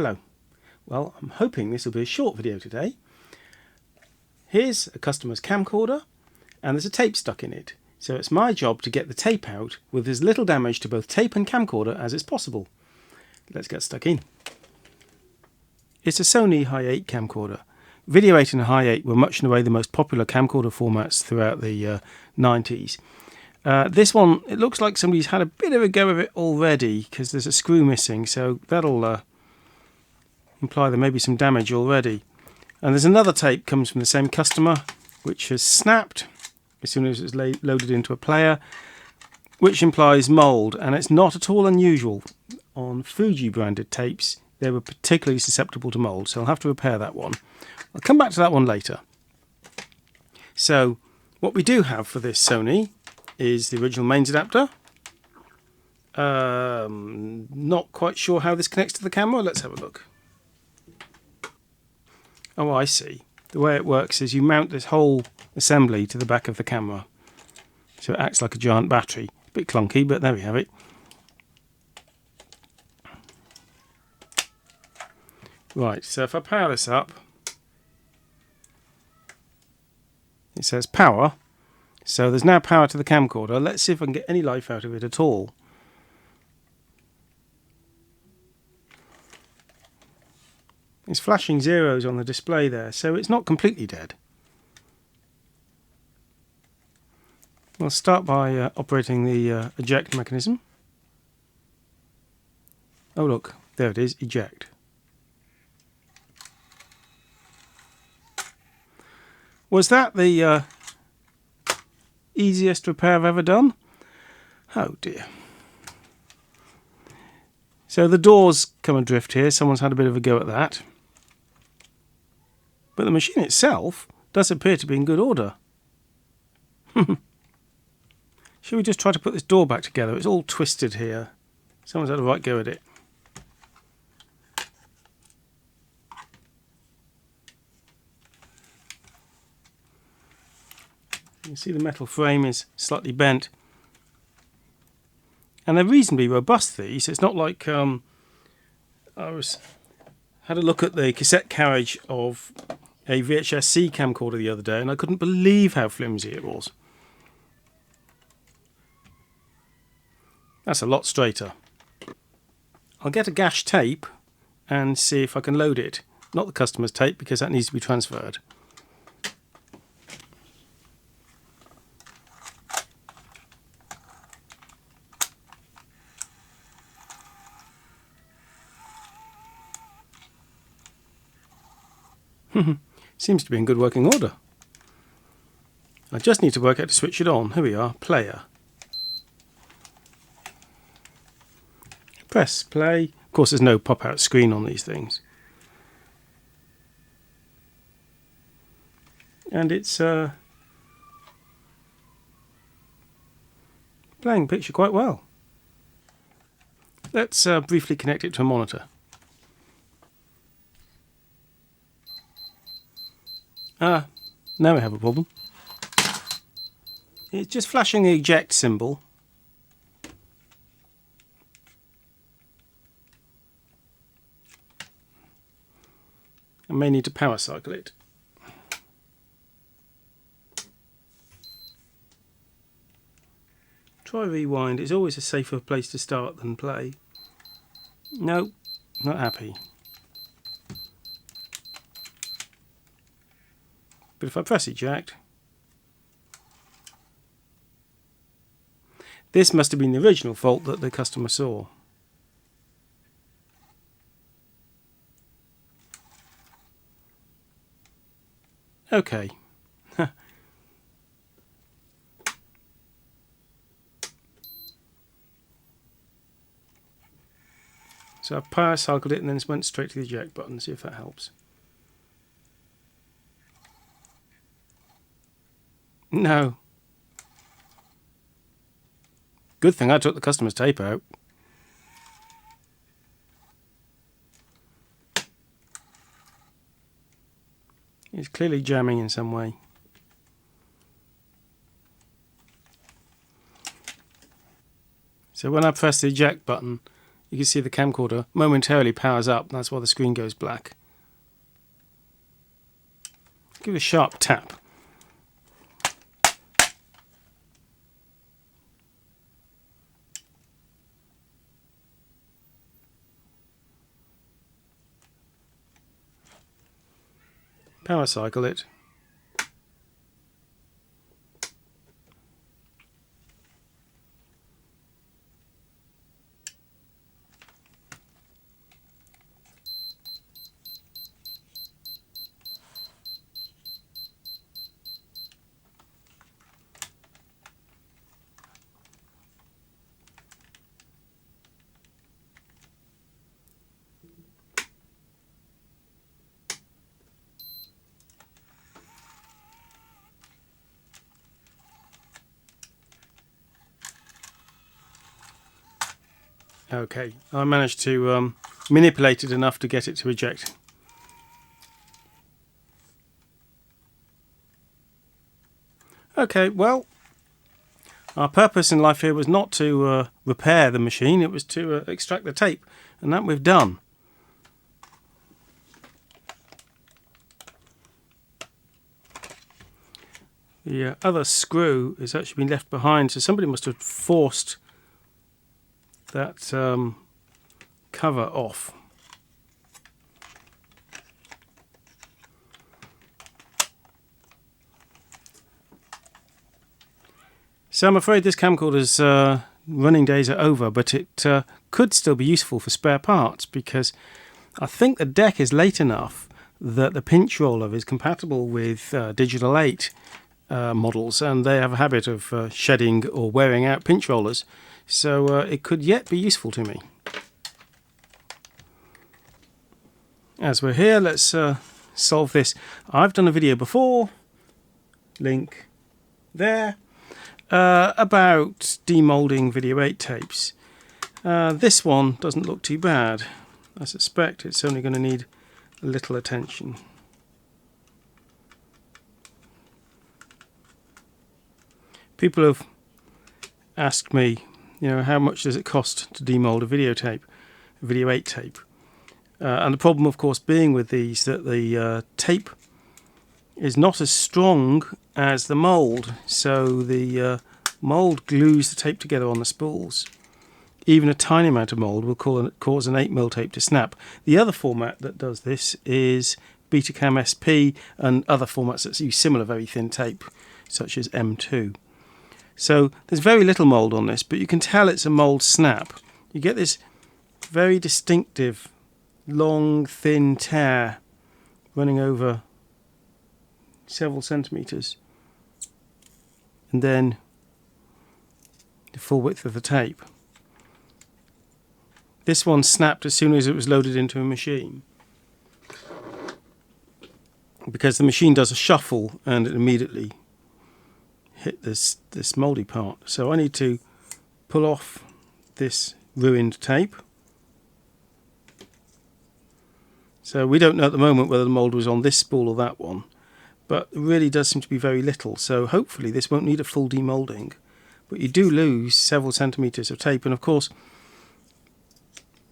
Hello. Well, I'm hoping this will be a short video today. Here's a customer's camcorder and there's a tape stuck in it. So it's my job to get the tape out with as little damage to both tape and camcorder as is possible. Let's get stuck in. It's a Sony Hi8 camcorder. Video8 and Hi8 were much in a way the most popular camcorder formats throughout the 90s. This one, it looks like somebody's had a bit of a go of it already because there's a screw missing, so that'll imply there may be some damage already. And there's another tape comes from the same customer which has snapped as soon as it's loaded into a player, which implies mould, and it's not at all unusual. On Fuji branded tapes they were particularly susceptible to mould, so I'll have to repair that one. I'll come back to that one later. So what we do have for this Sony is the original mains adapter. Not quite sure how this connects to the camera. Let's have a look. Oh, I see. The way it works is you mount this whole assembly to the back of the camera. So it acts like a giant battery. A bit clunky, but there we have it. Right, so if I power this up, it says power. So there's now power to the camcorder. Let's see if I can get any life out of it at all. It's flashing zeros on the display there, so it's not completely dead. We'll start by operating the eject mechanism. Oh look, there it is, eject. Was that the easiest repair I've ever done? Oh dear. So the doors come adrift here, someone's had a bit of a go at that. But the machine itself does appear to be in good order. Should we just try to put this door back together? It's all twisted here. Someone's had a right go at it. You can see the metal frame is slightly bent. And they're reasonably robust, these. It's not like had a look at the cassette carriage of a VHS-C camcorder the other day and I couldn't believe how flimsy it was. That's a lot straighter. I'll get a gash tape and see if I can load it. Not the customer's tape because that needs to be transferred. Seems to be in good working order. I just need to work out to switch it on. Here we are, player. Press play. Of course there's no pop-out screen on these things. And it's playing the picture quite well. Let's briefly connect it to a monitor. Now we have a problem. It's just flashing the eject symbol. I may need to power cycle it. Try rewind. It's always a safer place to start than play. No, not happy. But if I press eject, this must have been the original fault that the customer saw. Okay. So I power cycled it and then it went straight to the eject button. See if that helps. No. Good thing I took the customer's tape out. It's clearly jamming in some way. So when I press the eject button, you can see the camcorder momentarily powers up, and that's why the screen goes black. Give it a sharp tap. Power cycle it. Okay, I managed to manipulate it enough to get it to eject. Okay, well, our purpose in life here was not to repair the machine, it was to extract the tape, and that we've done. The other screw has actually been left behind, so somebody must have forced that cover off. So I'm afraid this camcorder's running days are over, but it could still be useful for spare parts, because I think the deck is late enough that the pinch roller is compatible with Digital 8 models, and they have a habit of shedding or wearing out pinch rollers. So it could yet be useful to me. As we're here, let's solve this. I've done a video before, link there, about demolding Video8 tapes. This one doesn't look too bad. I suspect it's only going to need a little attention. People have asked me, how much does it cost to demold a Video8 tape? And the problem, of course, being with these, that the tape is not as strong as the mould, so the mould glues the tape together on the spools. Even a tiny amount of mould will cause an 8mm tape to snap. The other format that does this is Betacam SP and other formats that use similar very thin tape, such as M2. So there's very little mould on this, but you can tell it's a mould snap. You get this very distinctive, long, thin tear running over several centimetres, and then the full width of the tape. This one snapped as soon as it was loaded into a machine, because the machine does a shuffle and it immediately hit this mouldy part. So I need to pull off this ruined tape. So we don't know at the moment whether the mould was on this spool or that one, but it really does seem to be very little, so hopefully this won't need a full demoulding. But you do lose several centimetres of tape, and of course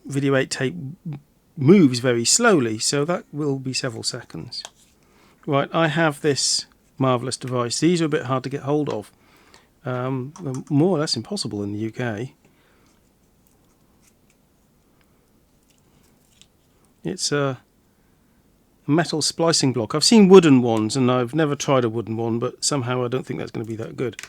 Video8 tape moves very slowly, so that will be several seconds. Right, I have this marvellous device. These are a bit hard to get hold of. More or less impossible in the UK. It's a metal splicing block. I've seen wooden ones and I've never tried a wooden one, but somehow I don't think that's going to be that good.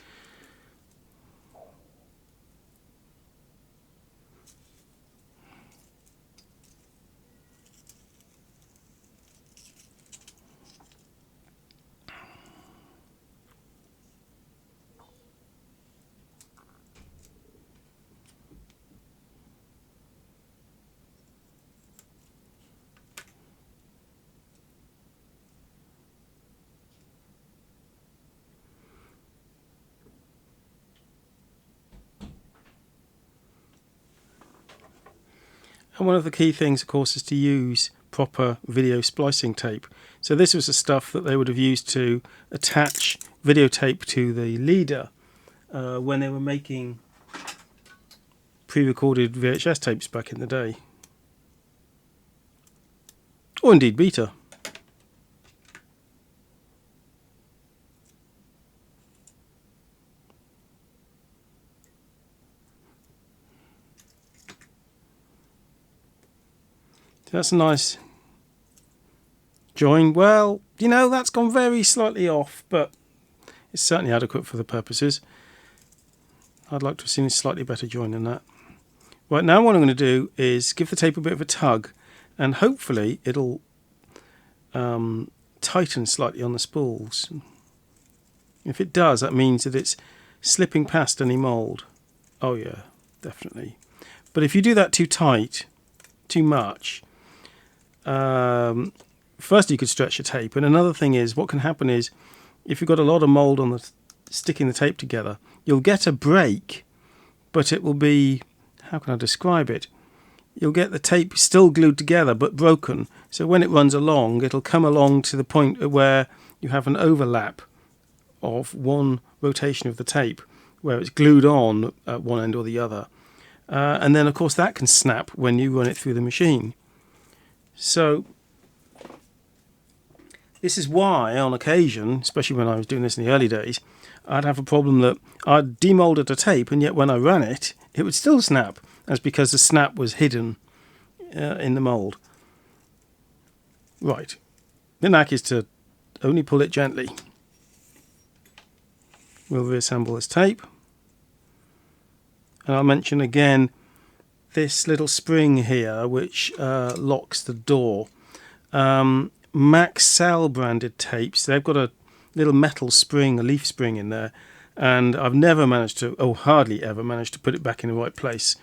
And one of the key things, of course, is to use proper video splicing tape. So this was the stuff that they would have used to attach videotape to the leader when they were making pre-recorded VHS tapes back in the day. Or indeed beta. That's a nice join. Well, you know, that's gone very slightly off, but it's certainly adequate for the purposes. I'd like to have seen a slightly better join than that. Right, now what I'm going to do is give the tape a bit of a tug, and hopefully it'll tighten slightly on the spools. If it does, that means that it's slipping past any mould. Oh yeah, definitely. But if you do that too tight, too much, first you could stretch your tape, and another thing is, what can happen is, if you've got a lot of mould on the sticking the tape together, you'll get a break, but it will be, how can I describe it? You'll get the tape still glued together but broken, so when it runs along, it'll come along to the point where you have an overlap of one rotation of the tape where it's glued on at one end or the other, and then of course that can snap when you run it through the machine. So this is why on occasion, especially when I was doing this in the early days, I'd have a problem that I'd demolded a tape, and yet when I ran it, it would still snap. That's because the snap was hidden in the mould. Right, the knack is to only pull it gently. We'll reassemble this tape, and I'll mention again this little spring here which locks the door. Maxell branded tapes, they've got a little metal spring, a leaf spring in there, and I've never managed to, oh hardly ever managed to put it back in the right place.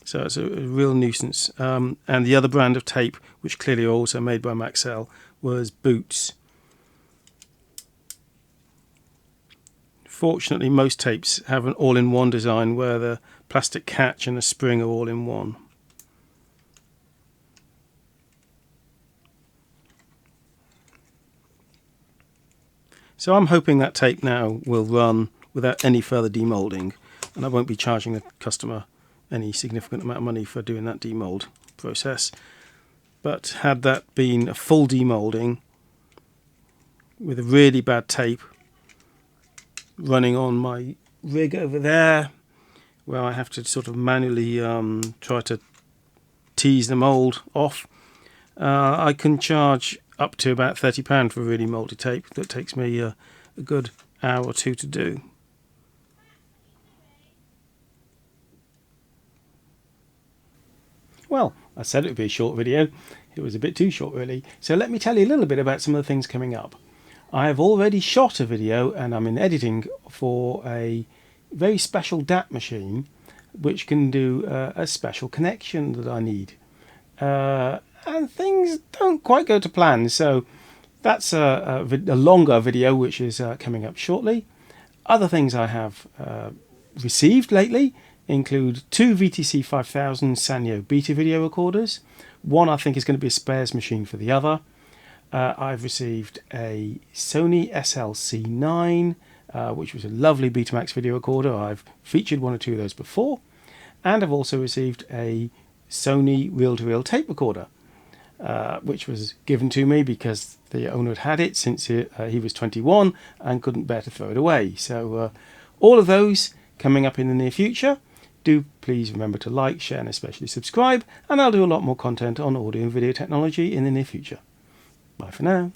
So it's a real nuisance. And the other brand of tape, which clearly are also made by Maxell, was Boots. Fortunately, most tapes have an all-in-one design where the plastic catch and the spring are all in one. So I'm hoping that tape now will run without any further demoulding, and I won't be charging the customer any significant amount of money for doing that demould process. But had that been a full demoulding with a really bad tape running on my rig over there, where I have to sort of manually try to tease the mould off, I can charge up to about £30 for a really mouldy tape. That takes me a good hour or two to do. Well, I said it would be a short video. It was a bit too short really. So let me tell you a little bit about some of the things coming up. I have already shot a video and I'm in editing for a very special DAT machine which can do a special connection that I need. And things don't quite go to plan, so that's a longer video which is coming up shortly. Other things I have received lately include 2 VTC 5000 Sanyo beta video recorders. One I think is going to be a spares machine for the other. I've received a Sony SLC9, which was a lovely Betamax video recorder. I've featured one or two of those before. And I've also received a Sony reel-to-reel tape recorder, which was given to me because the owner had had it since he was 21 and couldn't bear to throw it away. So all of those coming up in the near future. Do please remember to like, share and especially subscribe, and I'll do a lot more content on audio and video technology in the near future. Bye for now.